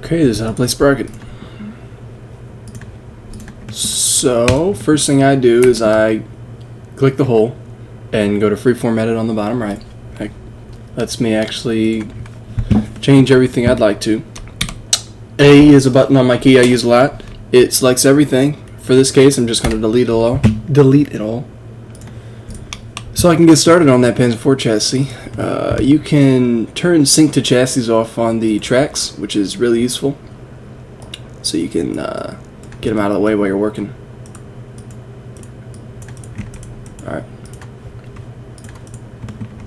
Okay, this is how to play Sprocket. So, first thing I do is I click the hole and go to Freeform Edit on the bottom right. That lets me actually change everything I'd like to. A is a button on my key I use a lot. It selects everything. For this case, I'm just going to delete it all. So I can get started on that Panzer IV chassis. You can turn sync to chassis off on the tracks, which is really useful. So you can get them out of the way while you're working. Alright.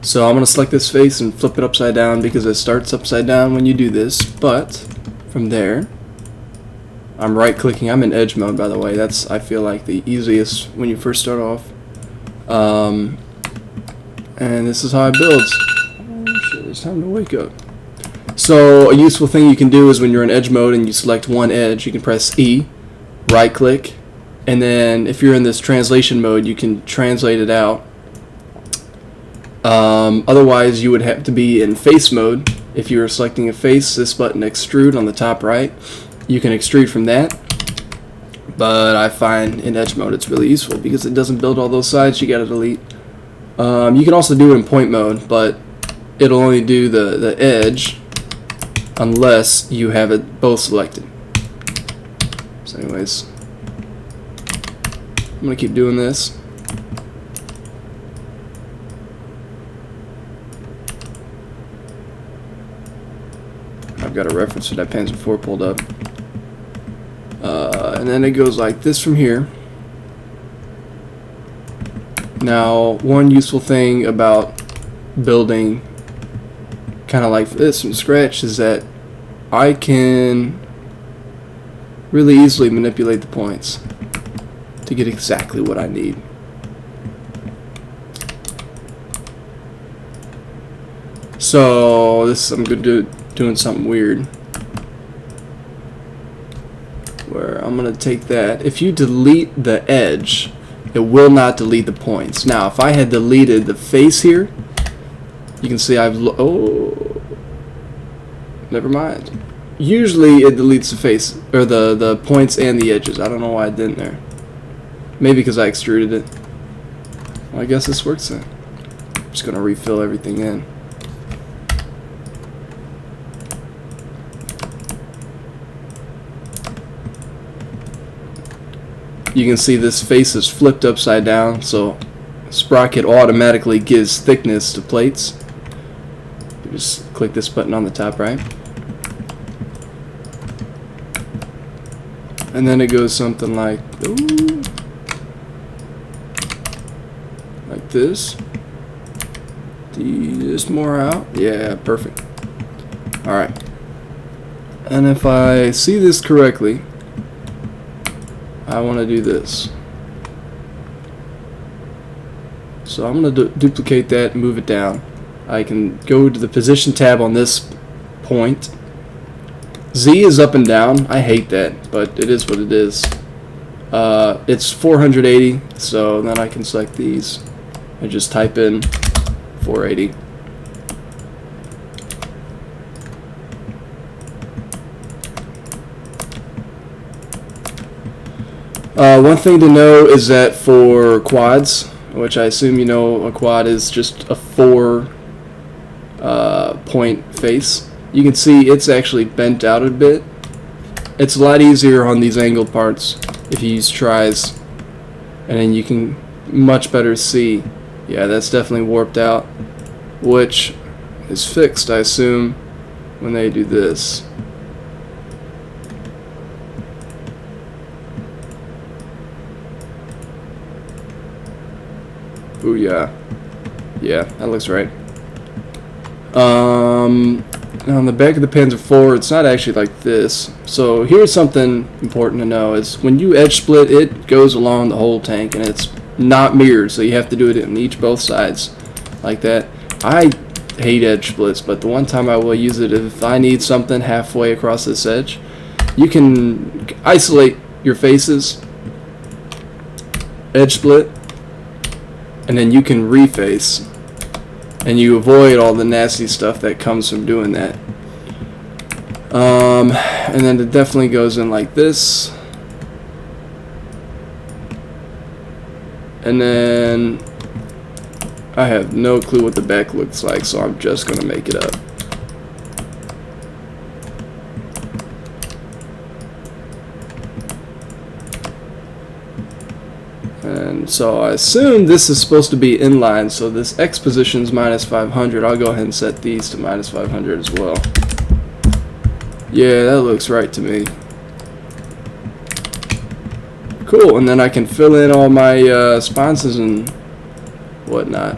So I'm going to select this face and flip it upside down because it starts upside down when you do this. But from there, I'm right clicking. I'm in edge mode, by the way. That's, I feel like, the easiest when you first start off. And this is how it builds. Oh shit, it's time to wake up. So a useful thing you can do is when you're in edge mode and you select one edge, you can press E, right click, and then if you're in this translation mode, you can translate it out. Otherwise, you would have to be in face mode. If you were selecting a face, this button extrude on the top right, you can extrude from that. But I find in edge mode it's really useful because it doesn't build all those sides you gotta delete. You can also do it in point mode, but it'll only do the edge unless you have it both selected. So anyways, I'm going to keep doing this. I've got a reference to that Panzer IV pulled up. And then it goes like this from here. Now, one useful thing about building kind of like this from scratch is that I can really easily manipulate the points to get exactly what I need. So this I'm going to doing something weird where I'm going to take that. If you delete the edge, it will not delete the points. Now, if I had deleted the face here, you can see oh, never mind. Usually it deletes the face, or the points and the edges. I don't know why it didn't there. Maybe because I extruded it. Well, I guess this works then. I'm just gonna refill everything in. You can see this face is flipped upside down, so Sprocket automatically gives thickness to plates. You just click this button on the top right. And then it goes something like, ooh, like this. Just more out. Yeah, perfect. Alright. And if I see this correctly, I want to do this. So I'm going to duplicate that and move it down. I can go to the position tab on this point. Z is up and down. I hate that, but it is what it is. It's 480, so then I can select these and just type in 480. One thing to know is that for quads, which I assume you know a quad is just a 4-point face, you can see it's actually bent out a bit. It's a lot easier on these angled parts if you use tris, and then you can much better see. Yeah, that's definitely warped out, which is fixed, I assume, when they do this. Ooh, yeah. Yeah, that looks right. On the back of the Panzer IV, it's not actually like this. So here's something important to know is when you edge split, it goes along the whole tank, and it's not mirrored, so you have to do it in both sides like that. I hate edge splits, but the one time I will use it if I need something halfway across this edge, you can isolate your faces, edge split, and then you can reface, and you avoid all the nasty stuff that comes from doing that. And then it definitely goes in like this. And then I have no clue what the back looks like, so I'm just going to make it up. And so I assume this is supposed to be inline, so this X position's minus 500. I'll go ahead and set these to minus 500 as well. Yeah, that looks right to me. Cool, and then I can fill in all my sponsors and whatnot.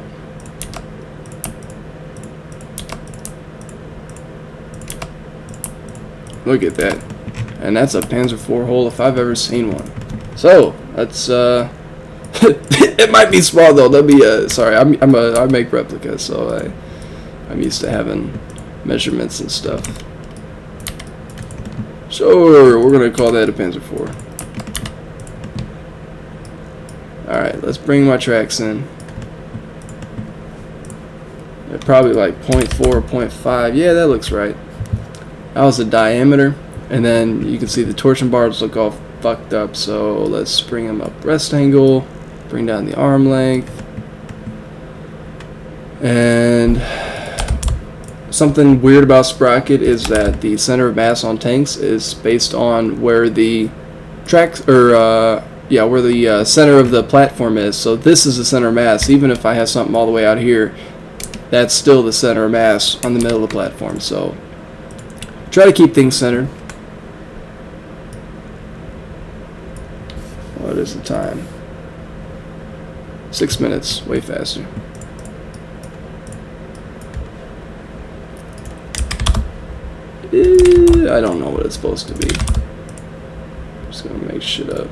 Look at that. And that's a Panzer IV hole if I've ever seen one. So, that's it might be small though. That'll be sorry, I make replicas, so I'm used to having measurements and stuff. Sure, we're gonna call that a Panzer IV. Alright, let's bring my tracks in. They're probably like 0.4, 0.5. Yeah, that looks right. That was the diameter. And then you can see the torsion bars look all fucked up. So let's bring them up rest angle. Bring down the arm length. And something weird about Sprocket is that the center of mass on tanks is based on where the tracks, or where the center of the platform is. So this is the center of mass. Even if I have something all the way out here, that's still the center of mass on the middle of the platform. So try to keep things centered. What is the time? 6 minutes, way faster. I don't know what it's supposed to be. I'm just gonna make shit up.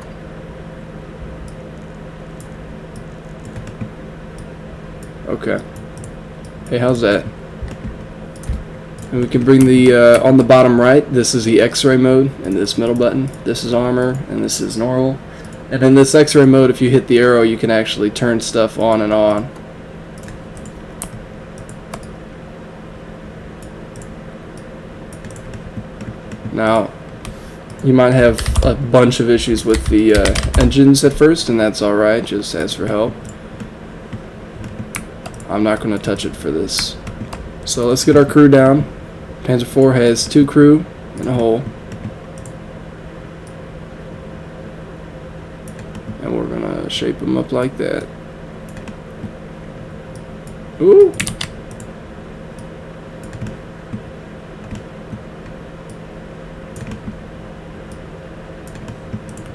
Okay. Hey, how's that? And we can bring the, on the bottom right, this is the X-ray mode, and this middle button, this is armor, and this is normal. And in this X-ray mode, if you hit the arrow, you can actually turn stuff on and on. Now, you might have a bunch of issues with the engines at first, and that's alright, just ask for help. I'm not going to touch it for this. So let's get our crew down. Panzer IV has 2 crew in a hole. And we're going to shape them up like that. Ooh!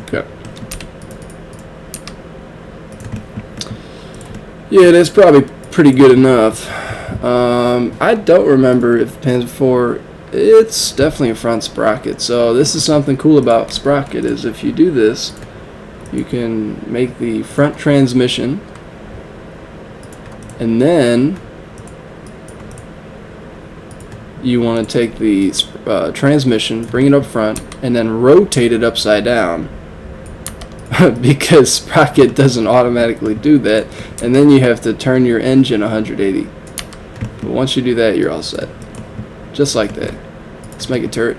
Okay. Yeah, that's probably pretty good enough. I don't remember if Panzer IV, it's definitely a front sprocket. So this is something cool about sprocket, is if you do this, you can make the front transmission, and then you want to take the transmission, bring it up front, and then rotate it upside down. Because Sprocket doesn't automatically do that, and then you have to turn your engine 180. But once you do that, you're all set. Just like that. Let's make a turret.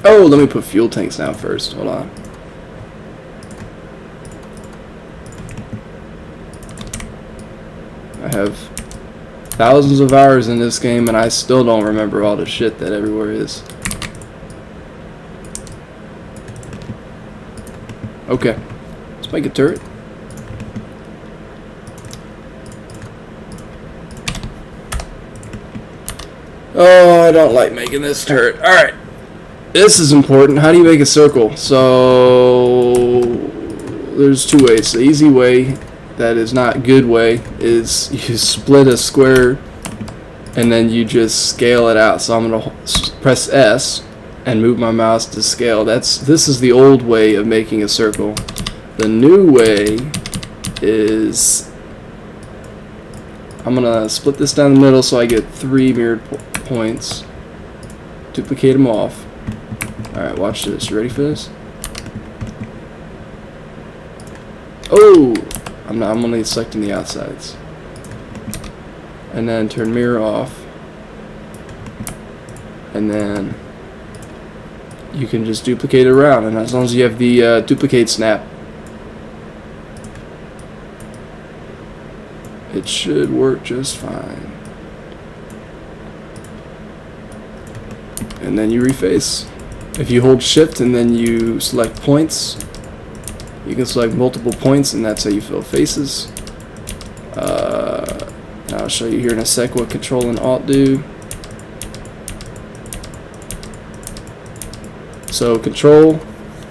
Oh, let me put fuel tanks down first. Hold on. I have thousands of hours in this game, and I still don't remember all the shit that everywhere is. Okay, let's make a turret. Oh, I don't like making this turret. Alright, this is important. How do you make a circle? So, there's 2 ways. The easy way, that is not good way, is you split a square and then you just scale it out. So I'm going to press S and move my mouse to scale. This is the old way of making a circle. The new way is I'm gonna split this down the middle so I get 3 mirrored points. Duplicate them off. Alright, watch this. You ready for this? Oh! I'm only selecting the outsides. And then turn mirror off. and then you can just duplicate it around, and as long as you have the duplicate snap, it should work just fine. And then you reface. If you hold shift and then you select points, you can select multiple points, and that's how you fill faces. I'll show you here in a sec what Control and Alt do. So Control,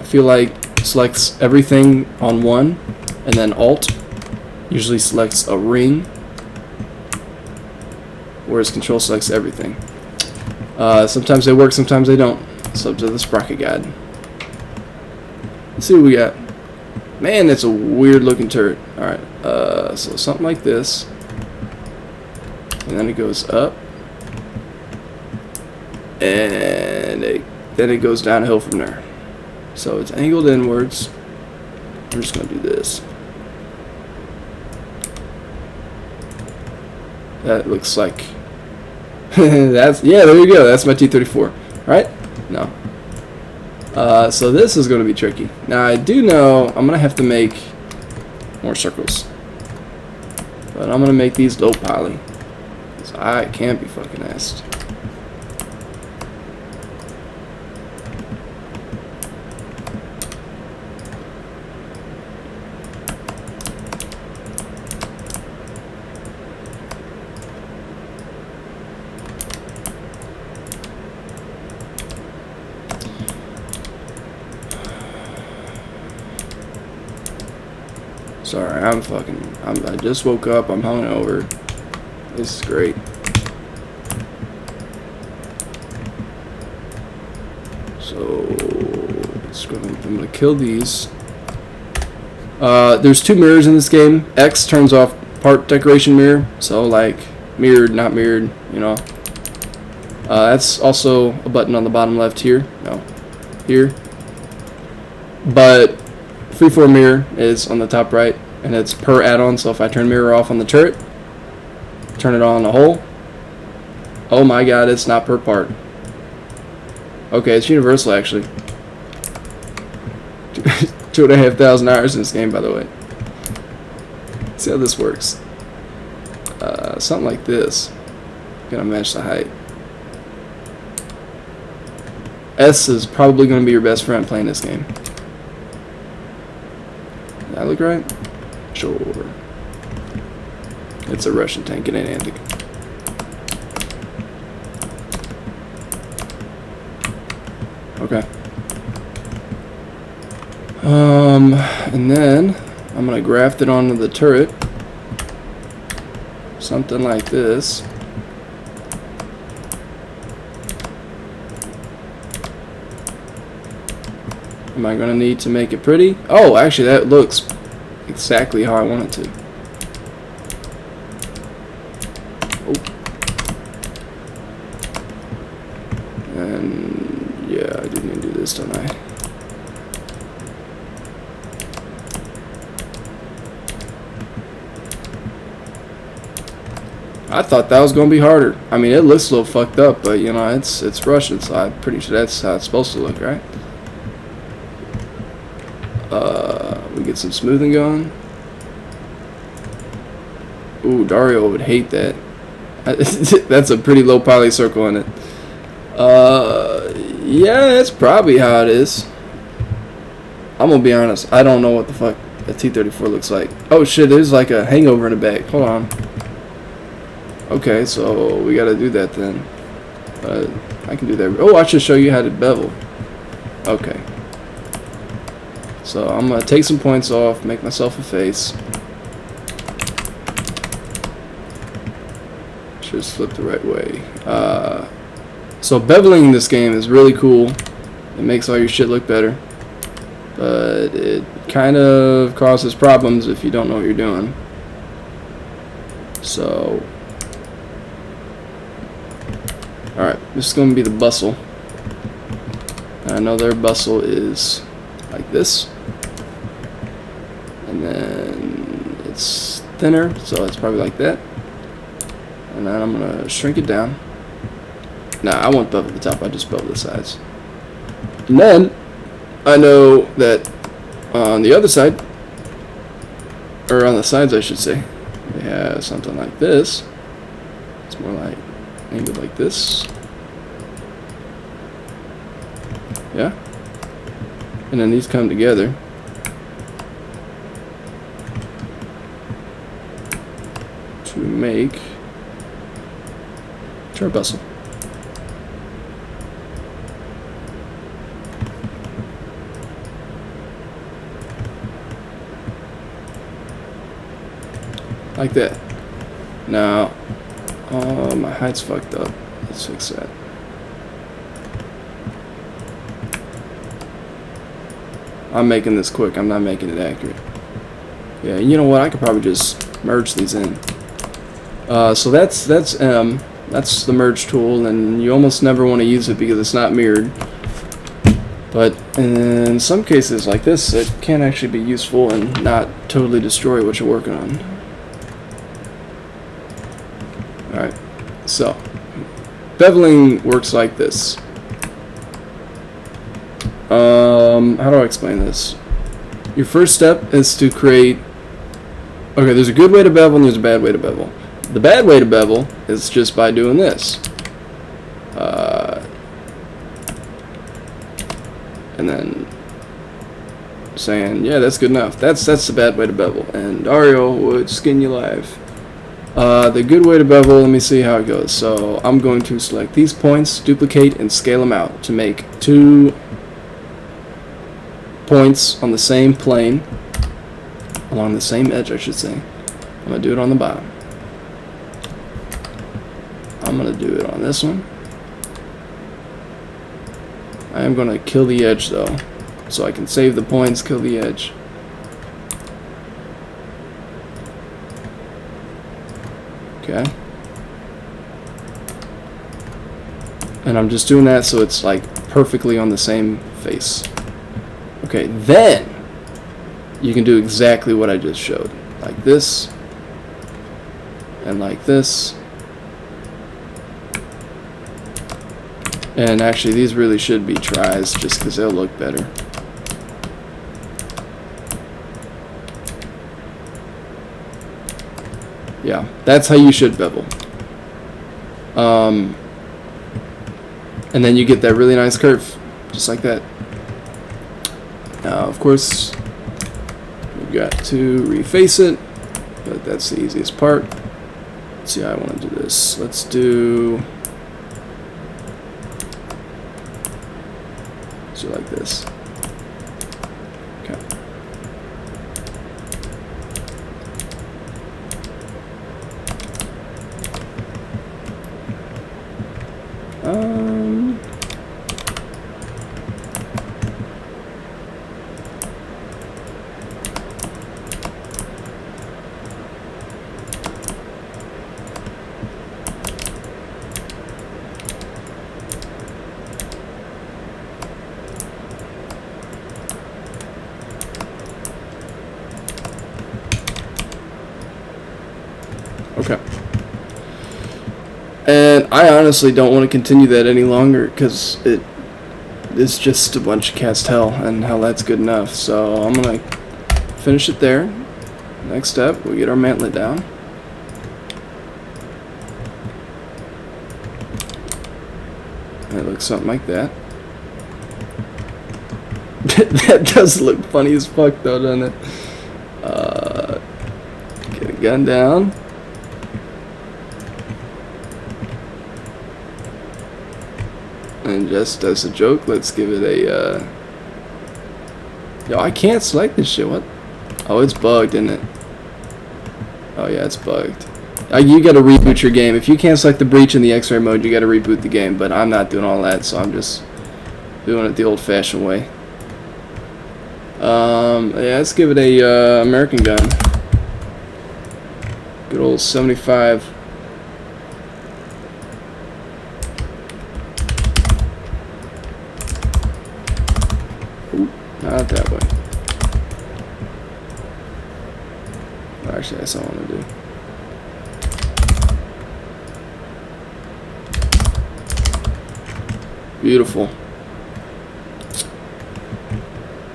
I feel like, selects everything on one, and then Alt usually selects a ring, whereas Control selects everything. Sometimes they work, sometimes they don't. It's up to the Sprocket Guide. Let's see what we got. Man, that's a weird looking turret. Alright, so something like this. And then it goes up. And then it goes downhill from there. So it's angled inwards. I'm just going to do this. That looks like... that's, yeah, there you go. That's my T-34. Right? No. So this is going to be tricky. Now I do know I'm going to have to make more circles. But I'm going to make these low poly. So I can't be fucking asked. Sorry, I just woke up, I'm hungover. This is great. So, I'm gonna kill these. There's two mirrors in this game. X turns off part decoration mirror, so like mirrored, not mirrored, you know. That's also a button on the bottom left here. No, here. But freeform mirror is on the top right, and it's per add-on. So if I turn mirror off on the turret, turn it on the whole, oh my god, it's not per part. Okay, it's universal actually. 2,500 hours in this game, by the way. See how this works. Something like this. Gonna match the height. S is probably gonna be your best friend playing this game. Did that look right? Sure. It's a Russian tank, it ain't Antic. Okay. And then I'm gonna graft it onto the turret. Something like this. Am I gonna need to make it pretty? Oh, actually that looks exactly how I want it to. Oh. And yeah, I do need to do this, don't I? I thought that was gonna be harder. I mean, it looks a little fucked up, but you know, it's Russian, so I'm pretty sure that's how it's supposed to look, right? We get some smoothing going. Ooh, Dario would hate that. That's a pretty low poly circle in it. Yeah, that's probably how it is. I'm gonna be honest, I don't know what the fuck a T-34 looks like. Oh shit, there's like a hangover in the back. Hold on. Okay, so we gotta do that then. I can do that. Oh, I should show you how to bevel. Okay. So I'm gonna take some points off, make myself a face. Should flip the right way. So beveling in this game is really cool. It makes all your shit look better. But it kind of causes problems if you don't know what you're doing. So, alright, this is going to be the bustle. I know their bustle is like this. And then it's thinner, so it's probably like that. And then I'm going to shrink it down. Nah, I won't bevel the top, I just bevel the sides. And then, I know that on the other side, or on the sides I should say, we have something like this. It's more like angled like this. Yeah? And then these come together. To make Charbustle. Like that. Now, my height's fucked up. Let's fix that. I'm making this quick. I'm not making it accurate. Yeah, you know what? I could probably just merge these in. So that's that's the merge tool, and you almost never want to use it because it's not mirrored. But in some cases like this, it can actually be useful and not totally destroy what you're working on. Alright, so beveling works like this. How do I explain this? Your first step is to create... Okay, there's a good way to bevel and there's a bad way to bevel. The bad way to bevel is just by doing this. And then saying, yeah, that's good enough. That's the bad way to bevel. And Dario would skin you alive. The good way to bevel, let me see how it goes. So I'm going to select these points, duplicate, and scale them out to make 2 points on the same plane, along the same edge I should say. I'm going to do it on the bottom. I'm going to do it on this one. I am going to kill the edge though, so I can save the points, kill the edge. Okay. And I'm just doing that so it's like perfectly on the same face. Okay, then you can do exactly what I just showed. Like this, and like this. And actually these really should be tries just because they'll look better. Yeah, that's how you should bevel. And then you get that really nice curve, just like that. Now, of course, we've got to reface it, but that's the easiest part. Let's see how I want to do this. Let's do like this. Okay. Okay. And I honestly don't want to continue that any longer because it's just a bunch of cast hell, and hell, that's good enough. So I'm going to finish it there. Next step, we get our mantlet down. And it looks something like that. That does look funny as fuck though, doesn't it? Get a gun down. And just as a joke, let's give it a, Yo, I can't select this shit, what? Oh, it's bugged, isn't it? Oh yeah, it's bugged. You gotta reboot your game. If you can't select the breach in the X-ray mode, you gotta reboot the game, but I'm not doing all that, so I'm just doing it the old-fashioned way. Yeah, let's give it a, American gun. Good old 75. Not that way. Well, actually, that's all I want to do. Beautiful.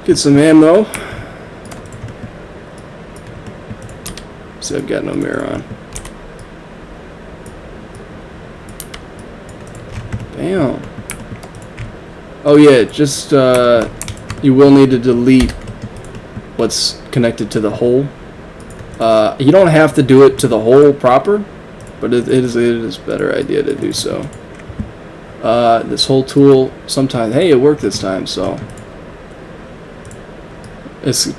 Get some ammo. So I've got no mirror on. Bam. Oh yeah, just you will need to delete what's connected to the hole. You don't have to do it to the hole proper, but it is a better idea to do so. This whole tool sometimes, hey, it worked this time, so it's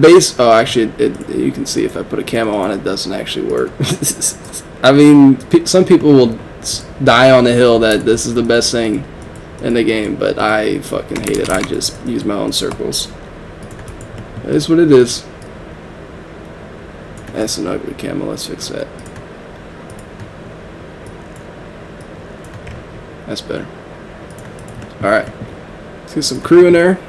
base. Oh, actually, you can see if I put a camo on, it doesn't actually work. I mean, some people will die on the hill that this is the best thing in the game, but I fucking hate it. I just use my own circles. It is what it is. That's an ugly camo. Let's fix that. That's better. Alright. Let's get some crew in there.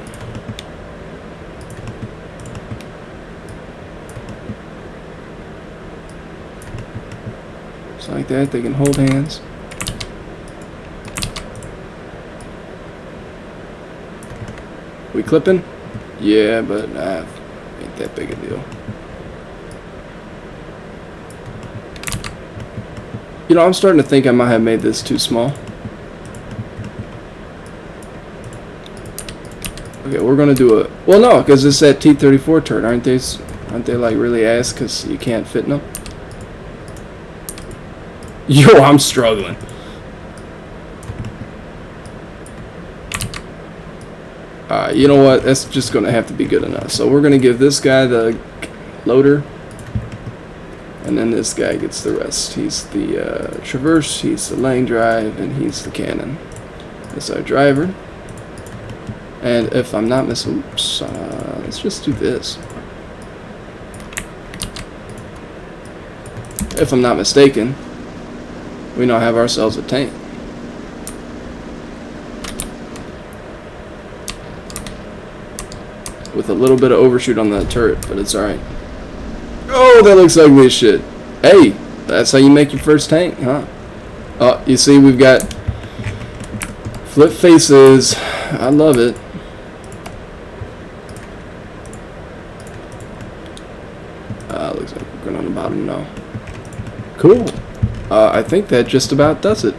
Just like that, they can hold hands. We clipping? Yeah, but ain't that big a deal. You know, I'm starting to think I might have made this too small. Okay, we're gonna do a. Well, no, because it's that T-34 turret, aren't they? Aren't they like really ass because you can't fit in them? Yo, I'm struggling. You know what? That's just gonna have to be good enough. So we're gonna give this guy the loader, and then this guy gets the rest. He's the traverse, he's the lane drive, and he's the cannon. That's our driver. And if I'm not missing, oops, let's just do this. If I'm not mistaken, we now have ourselves a tank. With a little bit of overshoot on the turret, but it's alright. Oh, that looks ugly as shit. Hey, that's how you make your first tank, huh? Oh, you see, we've got flip faces. I love it. Looks like we're going on the bottom now. Cool. I think that just about does it.